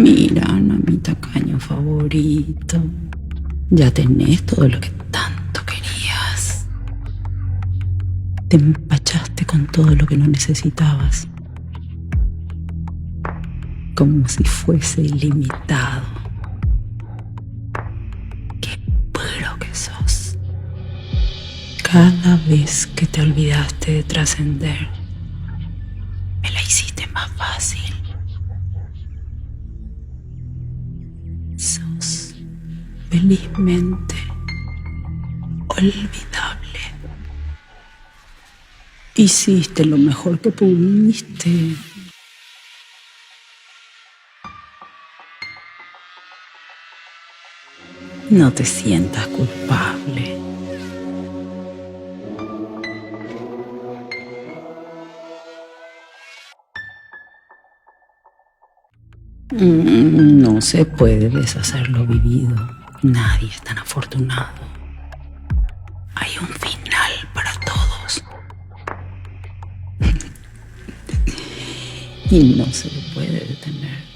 Mira, Ana, mi tacaño favorito. Ya tenés todo lo que tanto querías. Te empachaste con todo lo que no necesitabas. Como si fuese ilimitado. Qué puro que sos. Cada vez que te olvidaste de trascender, me la hiciste más fácil. Sos felizmente olvidable. Hiciste lo mejor que pudiste. No te sientas culpable. No se puede deshacer lo vivido. Nadie es tan afortunado. Hay un final para todos. Y no se lo puede detener.